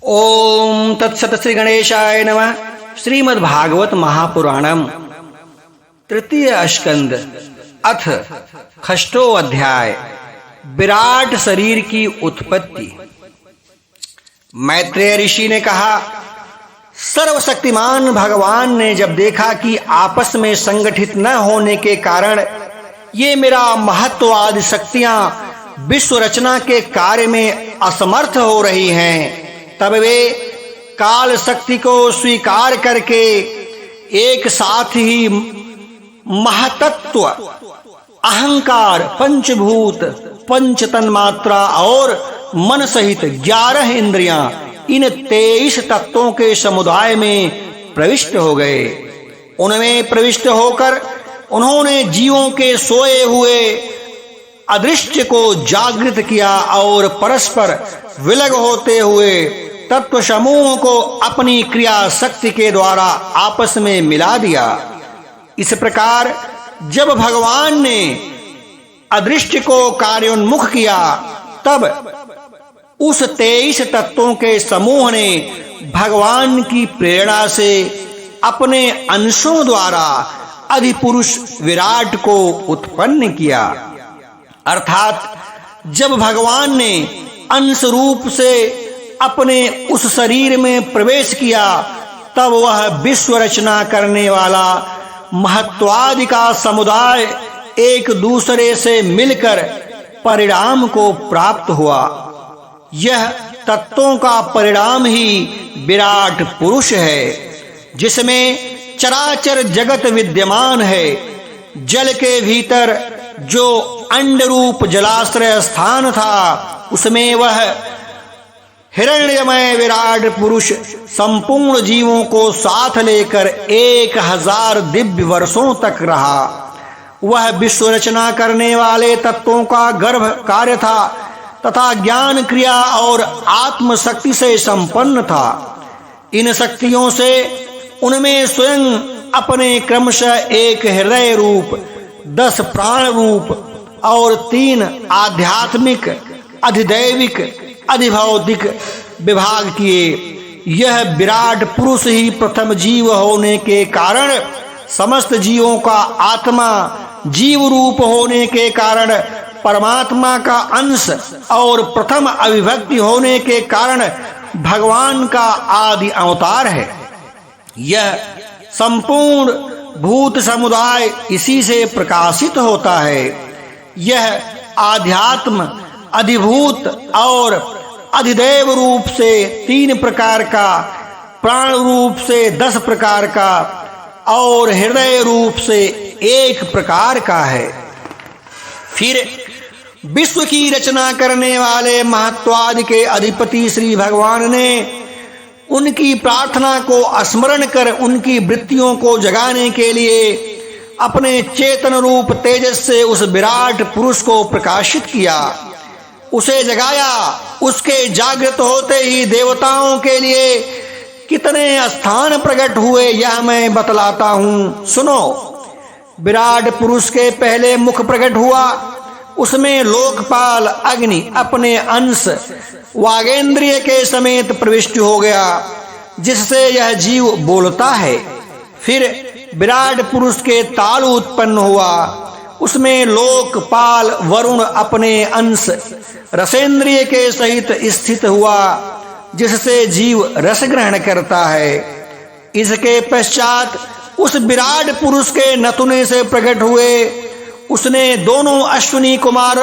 ओम तत्सत श्री गणेशाय नमः। श्रीमद्भागवत महापुराणम तृतीय स्कंद अथ षष्ठो अध्याय विराट शरीर की उत्पत्ति। मैत्रेय ऋषि ने कहा, सर्वशक्तिमान भगवान ने जब देखा कि आपस में संगठित न होने के कारण ये मेरा महत्व आदि शक्तियां विश्व रचना के कार्य में असमर्थ हो रही हैं, तब वे काल शक्ति को स्वीकार करके एक साथ ही महतत्व, अहंकार, पंचभूत, पंच तन्मात्रा और मन सहित 11 इंद्रियां इन 23 तत्वों के समुदाय में प्रविष्ट हो गए। उनमें प्रविष्ट होकर उन्होंने जीवों के सोए हुए अदृश्य को जागृत किया और परस्पर विलग होते हुए तत्व समूह को अपनी क्रिया शक्ति के द्वारा आपस में मिला दिया। इस प्रकार जब भगवान ने अदृश्य को कार्योन्मुख किया, तब उस 23 तत्वों के समूह ने भगवान की प्रेरणा से अपने अंशों द्वारा अधिपुरुष विराट को उत्पन्न किया। अर्थात जब भगवान ने अंश रूप से अपने उस शरीर में प्रवेश किया, तब वह विश्व रचना करने वाला महत्वादि का समुदाय एक दूसरे से मिलकर परिणाम को प्राप्त हुआ। यह तत्वों का परिणाम ही विराट पुरुष है, जिसमें चराचर जगत विद्यमान है। जल के भीतर जो अंड रूप जलाश्रय स्थान था, उसमें वह हिरण्यमय विराट पुरुष संपूर्ण जीवों को साथ लेकर 1000 दिव्य वर्षों तक रहा। वह विश्व रचना करने वाले तत्वों का गर्भ कार्य था तथा ज्ञान क्रिया और आत्म शक्ति से संपन्न था। इन शक्तियों से उनमें स्वयं अपने क्रमशः एक हृदय रूप, 10 प्राण रूप और 3 आध्यात्मिक, अधिदैविक, अधिभौतिक विभाग किए। यह विराट पुरुष ही प्रथम जीव होने के कारण, समस्त जीवों का आत्मा, जीव रूप होने के कारण परमात्मा का अंश और प्रथम अविभक्ति होने के कारण भगवान का आदि अवतार है। यह संपूर्ण भूत समुदाय इसी से प्रकाशित होता है। यह आध्यात्म, अधिभूत और अधिदेव रूप से 3 प्रकार का, प्राण रूप से 10 प्रकार का और हृदय रूप से 1 प्रकार का है। फिर विश्व की रचना करने वाले महत्वादि के अधिपति श्री भगवान ने उनकी प्रार्थना को स्मरण कर उनकी वृत्तियों को जगाने के लिए अपने चेतन रूप तेजस से उस विराट पुरुष को प्रकाशित किया, उसे जगाया। उसके जागृत होते ही देवताओं के लिए कितने स्थान प्रकट हुए, यह मैं बतलाता हूं, सुनो। विराट पुरुष के पहले मुख प्रकट हुआ, उसमें लोकपाल अग्नि अपने अंश वागेंद्रिय के समेत प्रविष्ट हो गया, जिससे यह जीव बोलता है। फिर विराट पुरुष के तालु उत्पन्न हुआ, उसमें लोकपाल वरुण अपने अंश रसेंद्रिय के सहित स्थित हुआ, जिससे जीव रस ग्रहण करता है। इसके पश्चात उस विराट पुरुष के नथुने से प्रकट हुए, उसने दोनों अश्विनी कुमार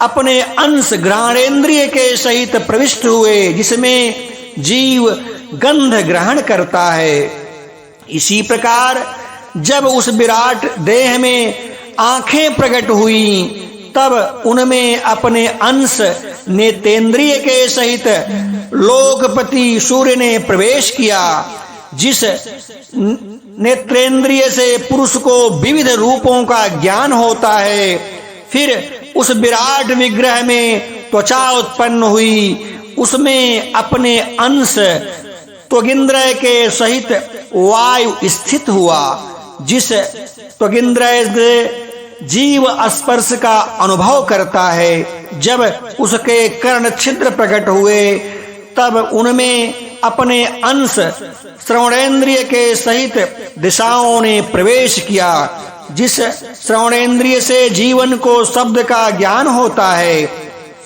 अपने अंश घ्राणेन्द्रिय के सहित प्रविष्ट हुए, जिसमें जीव गंध ग्रहण करता है। इसी प्रकार जब उस विराट देह में आंखें प्रकट हुई, तब उनमें अपने अंश नेतेंद्रिय के सहित लोकपति सूर्य ने प्रवेश किया, जिस नेत्रेंद्रिय से पुरुष को विविध रूपों का ज्ञान होता है। फिर उस विराट विग्रह में त्वचा उत्पन्न हुई, उसमें अपने अंश त्वगिंद्रय के सहित वायु स्थित हुआ, जिस त्वगिंद्रय से जीव स्पर्श का अनुभव करता है। जब उसके कर्ण छिद्र प्रकट हुए, तब उनमें अपने अंश श्रवणेन्द्रिय के सहित दिशाओं ने प्रवेश किया। जिस श्रवणेन्द्रिय से जीवन को शब्द का ज्ञान होता है,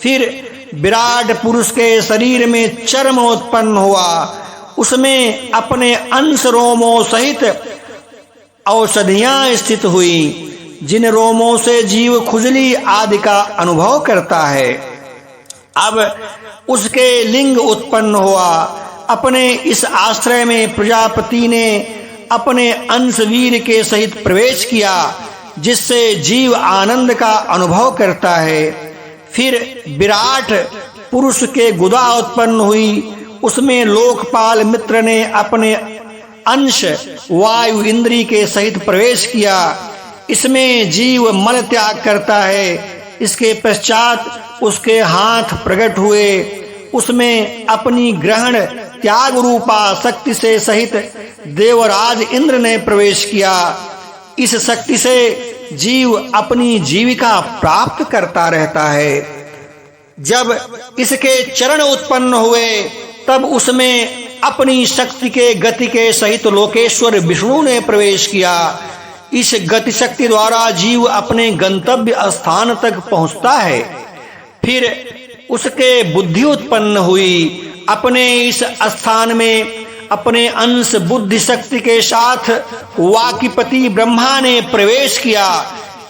फिर विराट पुरुष के शरीर में चर्म उत्पन्न हुआ। उसमें अपने अंश रोमों सहित औषधियां स्थित हुई, जिन रोमों से जीव खुजली आदि का अनुभव करता है। अब उसके लिंग उत्पन्न हुआ। अपने इस आश्रय में प्रजापति ने अपने अंश वीर के सहित प्रवेश किया, जिससे जीव आनंद का अनुभव करता है। फिर विराट पुरुष के गुदा उत्पन्न हुई। उसमें लोकपाल मित्र ने अपने अंश वायु इंद्री के सहित प्रवेश किया। इसमें जीव मल त्याग करता है। इसके पश्चात उसके हाथ प्रकट हुए। उसमें अपनी ग्रहण त्याग रूपा शक्ति से सहित देवराज इंद्र ने प्रवेश किया। इस शक्ति से जीव अपनी जीविका प्राप्त करता रहता है। जब इसके चरण उत्पन्न हुए, तब उसमें अपनी शक्ति के गति के सहित लोकेश्वर विष्णु ने प्रवेश किया। इस गति शक्ति द्वारा जीव अपने गंतव्य स्थान तक पहुंचता है। फिर उसके बुद्धि उत्पन्न हुई। अपने इस स्थान में अपने अंश बुद्धि शक्ति के साथ वाकीपति ब्रह्मा ने प्रवेश किया।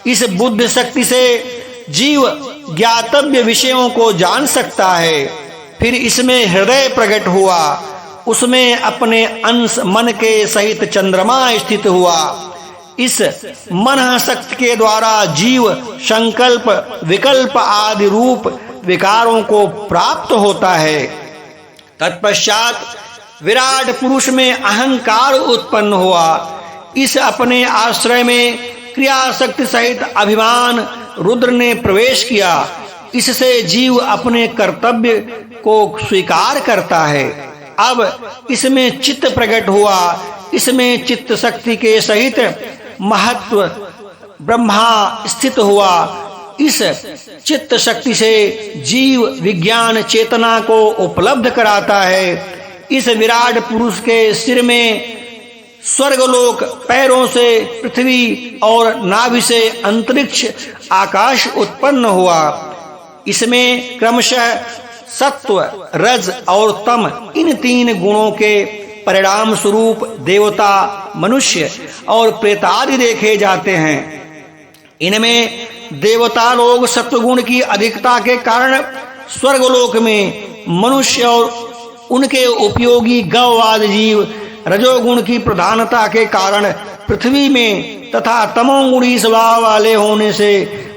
इस बुद्धि शक्ति से जीव ज्ञातव्य विषयों को जान सकता है। फिर इसमें हृदय प्रकट हुआ। उसमें अपने अंश मन के सहित चंद्रमा स्थित हुआ। इस मन शक्ति के द्वारा जीव संकल्प विकल्प आदि रूप विकारों को प्राप्त होता है। तत्पश्चात विराट पुरुष में अहंकार उत्पन्न हुआ। इस अपने आश्रय में क्रिया शक्ति सहित अभिमान रुद्र ने प्रवेश किया। इससे जीव अपने कर्तव्य को स्वीकार करता है। अब इसमें चित्त प्रकट हुआ। इसमें चित्त शक्ति के सहित महत्व ब्रह्मा स्थित हुआ। इस चित्त शक्ति से जीव विज्ञान चेतना को उपलब्ध कराता है। इस विराट पुरुष के सिर में स्वर्गलोक, पैरों से पृथ्वी और नाभि से अंतरिक्ष आकाश उत्पन्न हुआ। इसमें क्रमशः सत्व, रज और तम इन तीन गुणों के परिणाम स्वरूप देवता, मनुष्य और प्रेतादि देखे जाते हैं। इनमें देवता लोग सत्वगुण की अधिकता के कारण स्वर्गलोक में, मनुष्य और उनके उपयोगी गौ आदि जीव रजोगुण की प्रधानता के कारण पृथ्वी में तथा तमोगुणी स्वभाव वाले होने से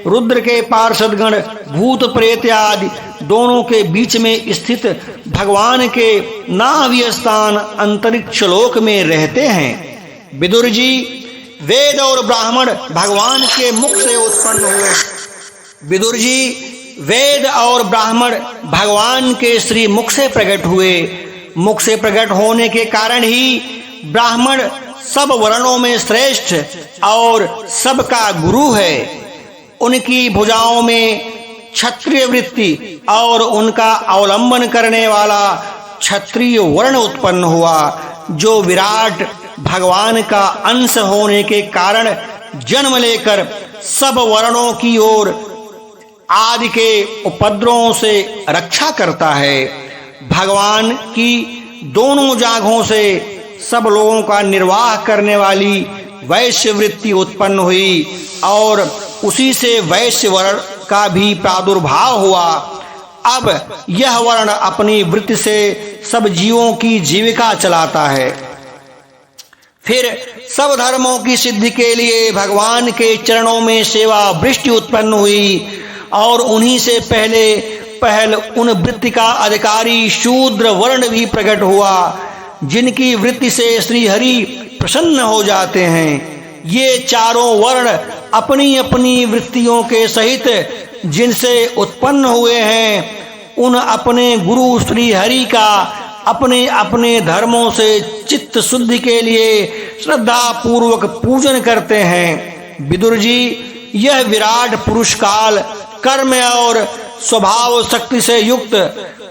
रुद्र के पार्षदगण भूत प्रेत आदि दोनों के बीच में स्थित भगवान के नाभि स्थान अंतरिक्ष लोक में रहते हैं। विदुर जी, वेद और ब्राह्मण भगवान के मुख से उत्पन्न हुए। विदुर जी, वेद और ब्राह्मण भगवान के श्री मुख से प्रकट हुए। मुख से प्रकट होने के कारण ही ब्राह्मण सब वर्णों में श्रेष्ठ और सबका गुरु है। उनकी भुजाओं में क्षत्रिय वृत्ति और उनका अवलंबन करने वाला क्षत्रिय वर्ण उत्पन्न हुआ, जो विराट भगवान का अंश होने के कारण जन्म लेकर सब वर्णों की ओर आदि के उपद्रवों से रक्षा करता है। भगवान की दोनों जांघों से सब लोगों का निर्वाह करने वाली वैश्य वृत्ति उत्पन्न हुई और उसी से वैश्य वर्ण का भी प्रादुर्भाव हुआ। अब यह वर्ण अपनी वृत्ति से सब जीवों की जीविका चलाता है। फिर सब धर्मों की सिद्धि के लिए भगवान के चरणों में सेवा वृष्टि उत्पन्न हुई और उन्हीं से पहल उन वृत्ति का अधिकारी शूद्र वर्ण भी प्रकट हुआ, जिनकी वृत्ति से श्री हरि प्रसन्न हो जाते हैं। ये चारों वर्ण अपनी अपनी वृत्तियों के सहित जिनसे उत्पन्न हुए हैं, उन अपने गुरु श्री हरि का अपने अपने धर्मों से चित्त शुद्धि के लिए श्रद्धा पूर्वक पूजन करते हैं। विदुर जी, यह विराट पुरुष काल कर्म और स्वभाव शक्ति से युक्त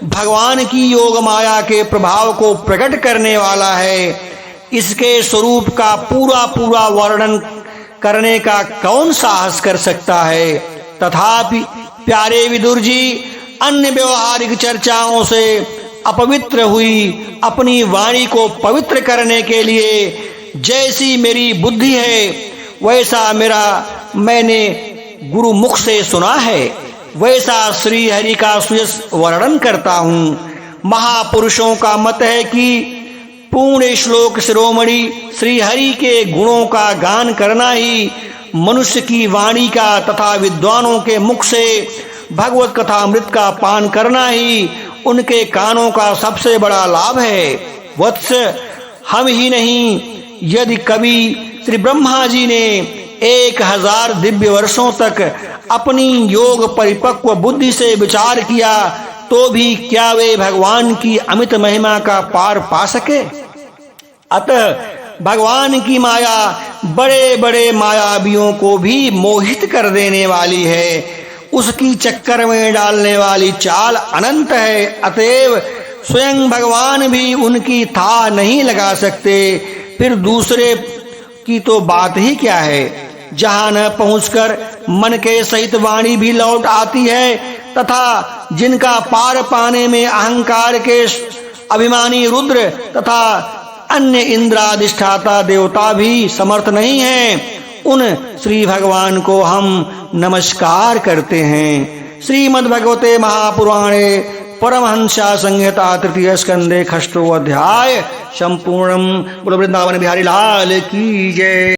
भगवान की योग माया के प्रभाव को प्रकट करने वाला है। इसके स्वरूप का पूरा पूरा वर्णन करने का कौन साहस कर सकता है। तथापि प्यारे विदुर जी, अन्य व्यवहारिक चर्चाओं से अपवित्र हुई अपनी वाणी को पवित्र करने के लिए जैसी मेरी बुद्धि है, वैसा मैंने गुरु मुख से सुना है, वैसा श्री हरि का सुयश वर्णन करता हूँ। महापुरुषों का मत है कि पूर्ण श्लोक शिरोमणि श्री हरि के गुणों का गान करना ही मनुष्य की वाणी का तथा विद्वानों के मुख से भगवत कथा अमृत का पान करना ही उनके कानों का सबसे बड़ा लाभ है। वत्स, हम ही नहीं, यदि कभी श्री ब्रह्मा जी ने 1000 दिव्य वर्षों तक अपनी योग परिपक्व बुद्धि से विचार किया तो भी क्या वे भगवान की अमित महिमा का पार पा सके। अतः भगवान की माया बड़े बड़े मायावियों को भी मोहित कर देने वाली है। उसकी चक्कर में डालने वाली चाल अनंत है। अतएव स्वयं भगवान भी उनकी था नहीं लगा सकते, फिर दूसरे की तो बात ही क्या है। जहां न पहुंचकर मन के सहित वाणी भी लौट आती है तथा जिनका पार पाने में अहंकार के अभिमानी रुद्र तथा अन्य इंद्राधिष्ठाता देवता भी समर्थ नहीं हैं, उन श्री भगवान को हम नमस्कार करते हैं। श्रीमद्भगवते महापुराणे परमहंसा संहिता तृतीय स्कंदे षष्ठो अध्याय संपूर्णम। बोलो वृंदावन बिहारी लाल की जय।